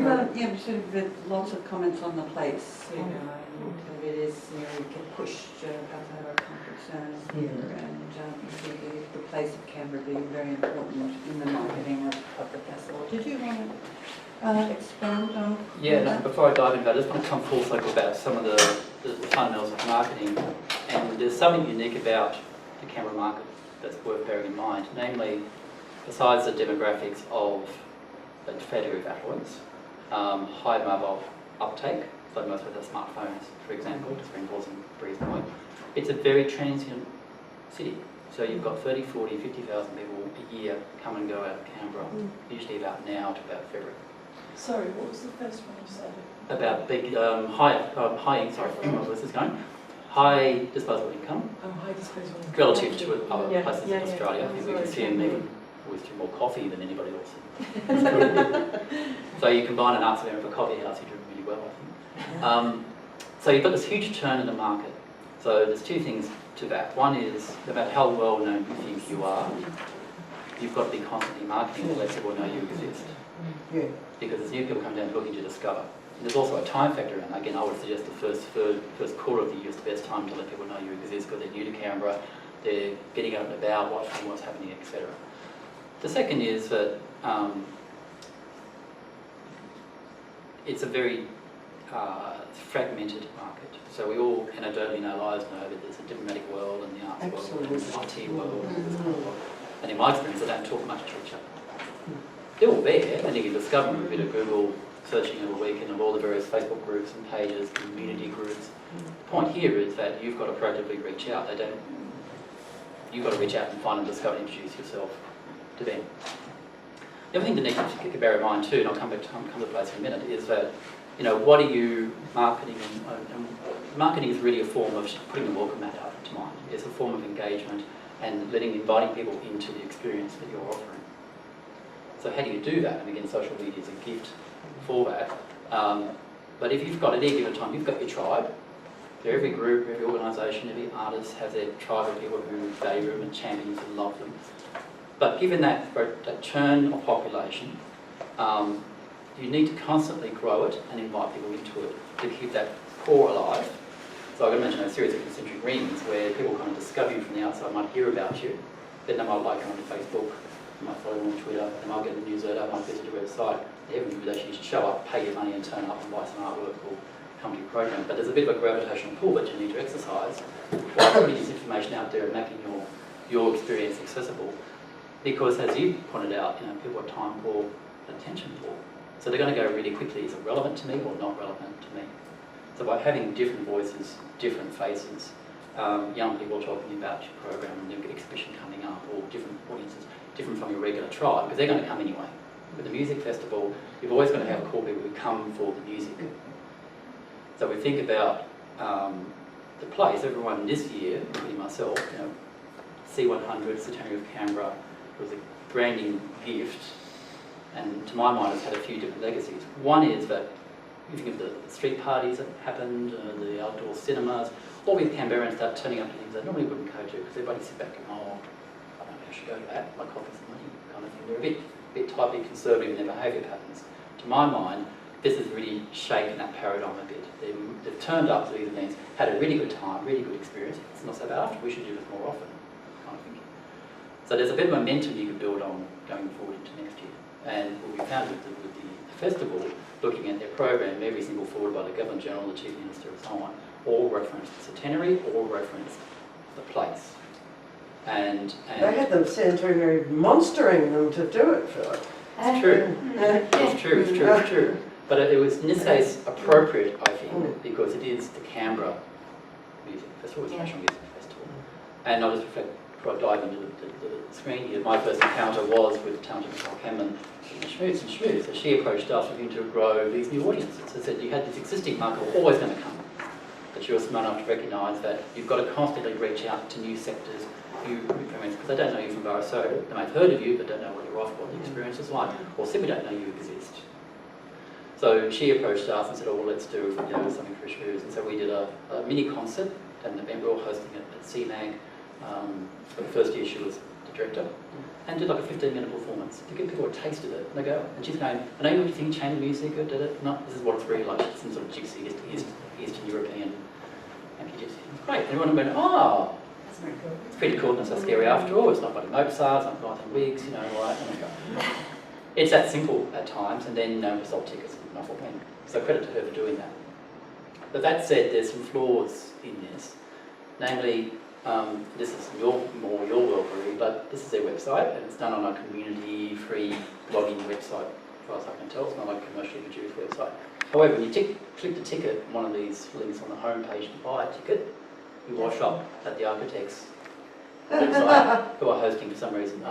We've sort of had lots of comments on the place, and it is, you get pushed about to have our comfort zones here, and the place of Canberra being very important in the marketing of the festival. Did you want to expand on that? Before I dive into that, I just want to come full circle about some of the fundamentals of marketing, and there's something unique about the Canberra market that's worth bearing in mind, namely, besides the demographics of the fair degree of affluence, high mobile uptake, so most of the smartphones, for example, to reinforce Bree's point, it's a very transient city. So you've got 30, 40, 50,000 people a year come and go out of Canberra, usually about now to about February. Sorry, what was the first one you said? About big, high disposable income. Oh, high disposable income. Relative to other places in Australia. I think we consume even more coffee than anybody else. So you combine an arts event with a coffee house, you do really well, I think. So you've got this huge turn in the market. So there's two things to that. One is about how well known you think you are. You've got to be constantly marketing to let people know you exist. Yeah. Because as new people come down looking to discover. And there's also a time factor, and again, I would suggest the first quarter of the year is the best time to let people know you exist because they're new to Canberra, they're getting out and about, watching what's happening, etc. The second is that it's a very fragmented market. So we all anecdotally in our lives know that there's a diplomatic world and the arts world and the IT world. And in my experience, they don't talk much to each other. They're all there, and you can discover them with a bit of Google searching over a weekend of all the various Facebook groups and pages, community groups. The point here is that you've got to proactively reach out. You've got to reach out and find and discover and introduce yourself to them. The other thing to need to bear in mind too, and I'll come to the place in a minute, is that what are you marketing? And marketing is really a form of putting the welcome mat out to mind. It's a form of engagement and inviting people into the experience that you're offering. So how do you do that? And again, social media is a gift for that. But if you've got at any given time, you've got your tribe. Every group, every organisation, every artist has their tribe of people who value them and champions and love them. But given that churn of population, you need to constantly grow it and invite people into it to keep that core alive. So I'm going to mention a series of concentric rings where people kind of discover you from the outside, might hear about you, then they might like you on Facebook, they might follow you on Twitter, they might get the newsletter, might visit your website. They have a relationship, you should show up, pay your money and turn up and buy some artwork or come to your program. But there's a bit of a gravitational pull that you need to exercise while putting this information out there and making your experience accessible. Because as you pointed out, people are time poor, attention poor. So they're going to go really quickly, is it relevant to me or not relevant to me? So by having different voices, different faces, young people talking about your program and the exhibition coming up, or different audiences, different from your regular tribe, because they're going to come anyway. With the music festival, you've always going to have core people who come for the music. So we think about the place, everyone this year, including myself, C100, Centenary of Canberra, was a branding gift, and to my mind it's had a few different legacies. One is that you think of the street parties that happened, the outdoor cinemas, all these Canberrans start turning up to things they normally wouldn't go to because everybody sit back and I don't know, I should go to that, my coffee's the money kind of thing. They're a bit tightly conservative in their behaviour patterns. To my mind, this has really shaken that paradigm a bit. They've turned up to these events, had a really good time, really good experience. It's not so bad, we should do this more often, kind of thinking. So there's a bit of momentum you can build on going forward into next year. And what we found with the festival, looking at their program, every single forward by the Governor-General, the Chief Minister and so on, all reference the Centenary, all reference the place. And they had the Centenary monstering them to do it, Philip. It's true. It's true. But it was, in this case, appropriate, I think, because it is the Canberra Music Festival, it's National Music Festival. And I'll just reflect, before I dive into the screen here, my first encounter was with talented Nicole Cameron and Schmooze. So she approached us looking to grow these new audiences. So said you had this existing market always going to come. But you were smart enough to recognise that you've got to constantly reach out to new sectors, new experiences, because they don't know you from Barasoda. They may have heard of you, but don't know what you're off, what the experience is like, or simply don't know you exist. So she approached us and said, oh, well, let's do something for Schmooze. And so we did a mini concert at an event we were hosting at CMAG. The first year she was the director, and do like a 15-minute performance to give people a taste of it. And they go, and she's going, I know you think chamber music, or did it? No, this is what it's really like. It's some sort of gypsy, Eastern European gypsy. It's great. Everyone went, oh, That's very good. it's pretty cool, not so scary after all. It's not like Mozart, it's not guys in wigs, you know, all that. And I go, it's that simple at times, and then we sold tickets and off it went. So credit to her for doing that. But that said, there's some flaws in this. Namely, this is more your world, really, but this is their website, and it's done on a community-free blogging website, as far as I can tell. It's not like a commercially produced website. However, when you click the ticket, one of these links on the home page to buy a ticket, you wash up at the architects website, who are hosting for some reason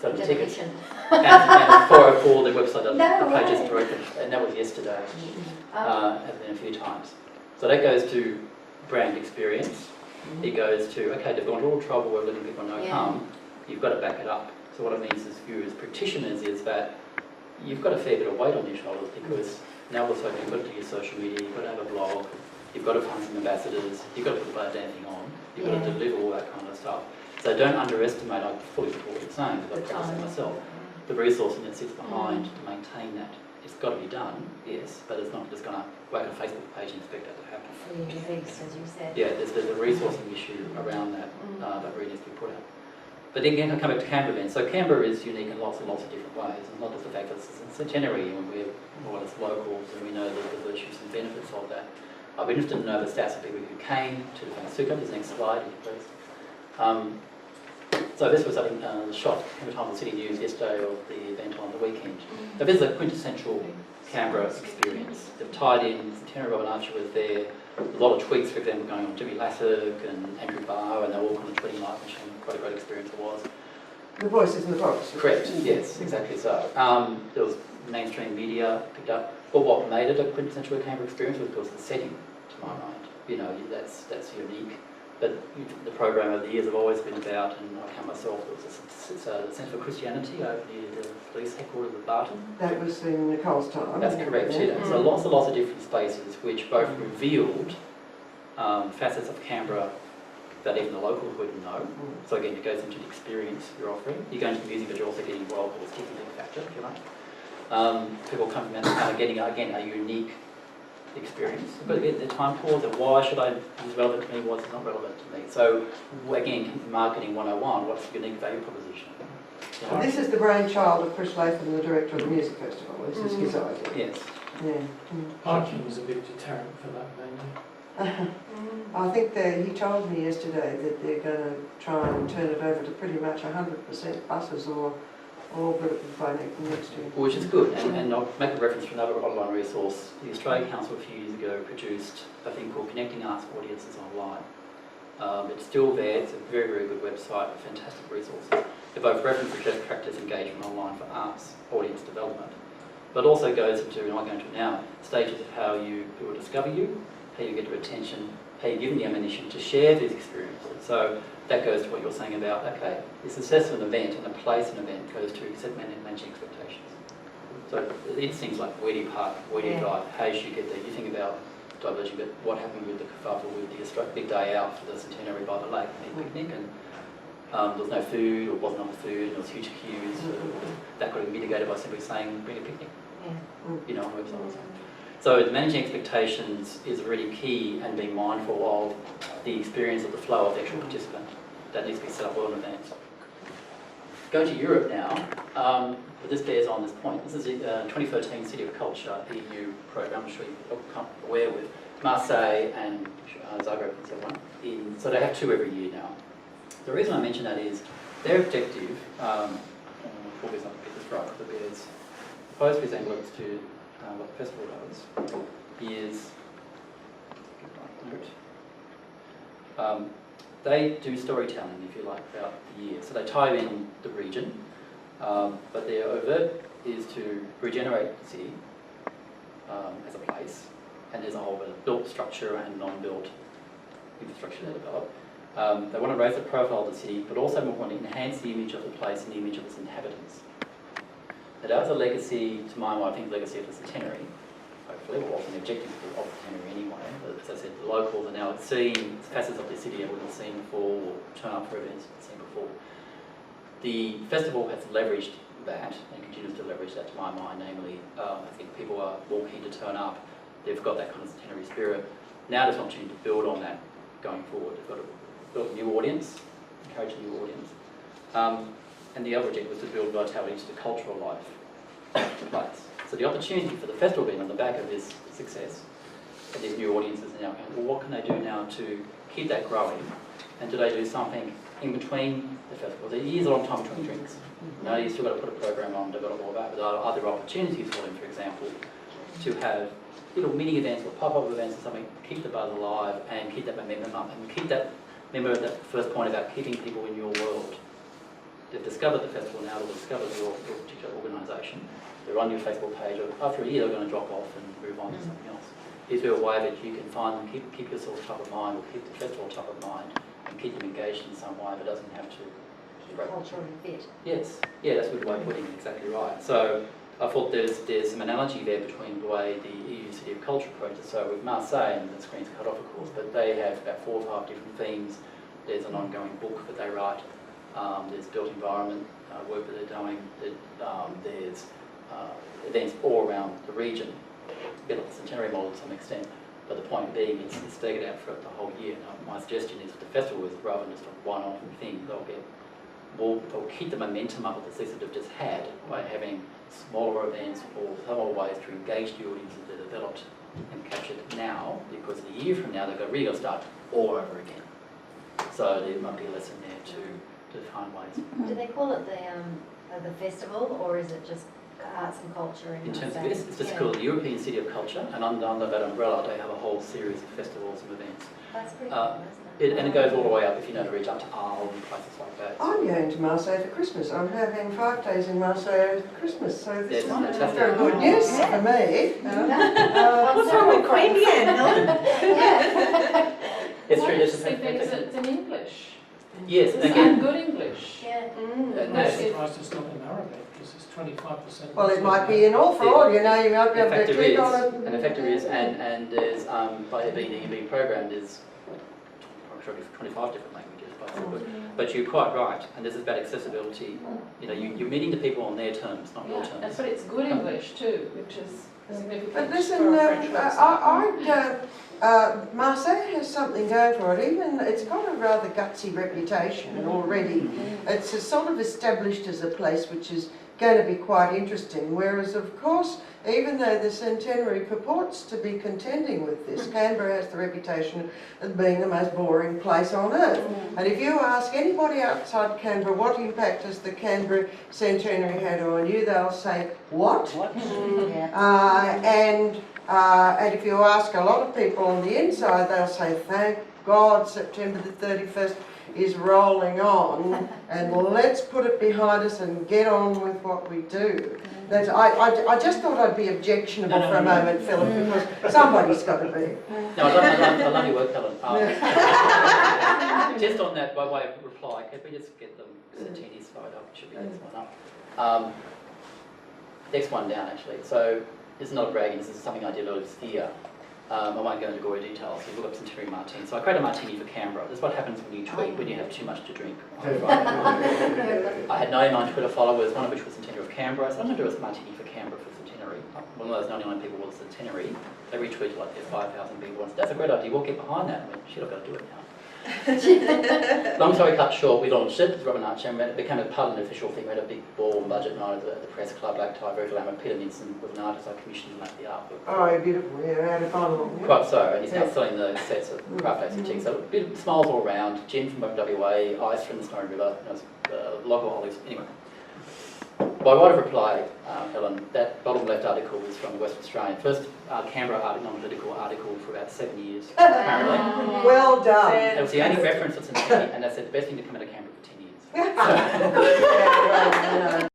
some tickets. And 404, the website doesn't, the page isn't directed, and that was yesterday, has been a few times. So that goes to brand experience. It goes to, okay, they've gone to all trouble of letting people know come, you've got to back it up. So what it means as you as practitioners is that you've got a fair bit of weight on your shoulders, because now also you've got to do your social media, you've got to have a blog, you've got to fund some ambassadors, you've got to put that damn thing on, you've got to deliver all that kind of stuff. So don't underestimate, I fully support what you're saying, because I've practiced it myself, the resourcing that sits behind to maintain that. It's got to be done, yes, but it's not just going to whack a Facebook page and expect that to happen. As you said. Yeah, there's a resourcing issue around that that really needs to be put out. But again, I come back to Canberra then. So Canberra is unique in lots and lots of different ways, and not just the fact that it's a centenary and we're more or less locals and we know the virtues and benefits of that. I'd be interested to know the stats of people who came to the Whangsuka. This next slide, please. So this was, I think, shot in the Times City News yesterday of the event on the weekend. So this is a quintessential Canberra experience. They've tied in, Centenary Robin Archer was there, a lot of tweets, for example, going on Jimmy Lassock and Andrew Barr, and they were all kind of tweeting Live Machine. Quite a great experience it was. The voices in the box. Correct, yes, exactly so. There was mainstream media picked up, but what made it a quintessential Canberra experience was, of course, the setting, to my mind. You know, that's unique. But the program over the years have always been about, and I count myself, it was a Centre for Christianity over near the police headquarters of Barton. That was in Nicole's time. That's correct, yeah. So lots and lots of different spaces which both revealed facets of Canberra that even the locals wouldn't know. So again, it goes into the experience you're offering. You're going to the music, but you're also getting what I'll call a ticketing factor, if you like. People coming out and kind of getting, again, a unique experience. But again, the time pause and why should I use relevant to me, what's not relevant to me. So again, marketing 101, what's the unique value proposition? You know? This is the brainchild of Chris Latham, the director of the music festival. This is his idea. Yes. Yeah. Parking was a big deterrent for that venue. I think he told me yesterday that they're going to try and turn it over to pretty much 100% buses or by next year. Which is good, and I'll make a reference to another online resource. The Australian Council a few years ago produced a thing called Connecting Arts Audiences Online. It's still there, it's a very, very good website with fantastic resources. They both reference the best practice engagement online for arts audience development, but also goes into, and I'll go into now, stages of how people discover you, how you get their attention, how you give them the ammunition to share these experiences. So that goes to what you're saying about, okay, the success of an event and the place an event goes to set managing expectations. So it's things like where do you park, where do you drive, how should you get there? You think about diverging, but what happened with the kerfuffle with the Australia big day out for the Centenary by the lake and the picnic, and there was no food or wasn't enough food, and there was huge queues. That could have been mitigated by simply saying bring a picnic, you know, on the website. So managing expectations is really key, and being mindful of the experience of the flow of the actual participant. That needs to be set up well in advance. Go to Europe now, but this bears on this point. This is the 2013 City of Culture EU program, I'm sure you're aware with Marseille and Zagreb and so on. So they have two every year now. The reason I mention that is their objective, probably not to get this right, because it bears opposed resemblance to what the festival does, is they do storytelling, if you like, about the year. So they tie in the region, but their overt is to regenerate the city as a place, and there's a whole bit of built structure and non-built infrastructure they develop. They want to raise the profile of the city, but also want to enhance the image of the place and the image of its inhabitants. Now, that was a legacy, to my mind, I think, legacy of the Centenary. Hopefully, well, often the objective of the Centenary anyway. But as I said, the locals are now seeing facets of the city they wouldn't have seen before, or turn up for events they've seen before. The festival has leveraged that and continues to leverage that, to my mind. Namely, I think people are more keen to turn up. They've got that kind of centenary spirit. Now there's an opportunity to build on that going forward. They've got to build a new audience, encourage a new audience. And the other objective was to build vitality to the cultural life of the place. So the opportunity for the festival being on the back of this success, and these new audiences are now going, well, what can they do now to keep that growing? And do they do something in between the festivals? It is a long time between drinks. You know, you've still got to put a program on, develop all that, but are there opportunities for them, for example, to have little mini events or pop-up events or something, keep the buzz alive and keep that momentum up and keep that, remember that first point about keeping people in your world. They've discovered the festival now, they'll discover your particular organisation, they're on your Facebook page, or after a year they're going to drop off and move on to something else. Is there a way that you can find them, keep yourself top of mind, or keep the festival top of mind, and keep them engaged in some way, but doesn't have to... Culturally fit. Yes, yeah, that's a good way of putting it, exactly right. So I thought there's some analogy there between the way the EU City of Culture approaches. So with Marseille, and the screen's cut off of course, but they have about 4 or 5 different themes. There's an ongoing book that they write. There's built environment work that they're doing. There's events all around the region, a bit like the Centenary model to some extent. But the point being, it's staggered out throughout the whole year. Now, my suggestion is that the festival is rather than just a one-off thing, they'll keep the momentum up that they've just had by having smaller events or other ways to engage the audiences that are developed and captured now, because a year from now they've really got to start all over again. So there might be a lesson there to find ways. Do they call it the festival, or is it just arts and culture? In terms of this, it's just called the European City of Culture, and under that umbrella they have a whole series of festivals and events. That's pretty cool, isn't it? And it goes all the way up, if you know, to reach up to Arles and places like that. I'm going to Marseille for Christmas. I'm having 5 days in Marseille over Christmas, so this is fantastic. very good news for me. What's wrong with Queen Anne? It's true, Nice it's thing is it's in English. yes, and And again, good English. Yeah. and I'm that's- surprised it's not in Arabic, because it's 25%. Well, it might be in all for all, you know, you might be in able fact to there is, click on it. and in fact there is, and there's, by it being programmed, there's, I'm sure 25 different languages, but you're quite right, and this is about accessibility. You know, you're meeting the people on their terms, not your Yeah, terms. but it's good English too, which is significant But listen, for a French person. Marseille has something going for it. Even it's got a rather gutsy reputation already. It's a sort of established as a place which is going to be quite interesting. Whereas, of course, even though the centenary purports to be contending with this, Canberra has the reputation of being the most boring place on earth. And if you ask anybody outside Canberra what impact has the Canberra centenary had on you, they'll say, what? And if you ask a lot of people on the inside, they'll say, thank God September the 31st is rolling on, and let's put it behind us and get on with what we do. That's, I just thought I'd be objectionable for a moment, Philip, because somebody's got to be. No, I love your work, Helen. Just on that, by way of reply, could we just get the Santini slide up? It should be the next one up. Next one down, actually. So this is not bragging, this is something I did earlier this year. I won't go into gory details. So you look up Centenary Martini. So I created a martini for Canberra. This is what happens when you tweet, when you have too much to drink on Friday. I had 99 Twitter followers, one of which was Centenary of Canberra. I said, I'm going to do a martini for Canberra for Centenary. One of those 99 people was Centenary. They retweeted like there's 5,000 people. And said, that's a great idea. We'll get behind that. I went, shit, I've got to do it now. Long story cut short, we launched it, Robin Archer, and it became a part of an official thing. We had a big ball and budget night at the Press Club, Black Tie, very glamour. Peter Minson was an artist I commissioned to make the artwork. Oh, beautiful, yeah, out of fun. Quite so, and he's now selling the sets of craft ACT. So a bit of smiles all around, Jim from WA, Ice from the Snowy River, local olives. Anyway, by way of reply, Helen, that bottom left article is from the West Australian. First Canberra non-political article for about 7 years, apparently. Well done. It was the only reference that's in the and they said the best thing to come out of Canberra for 10 years. Yeah, well,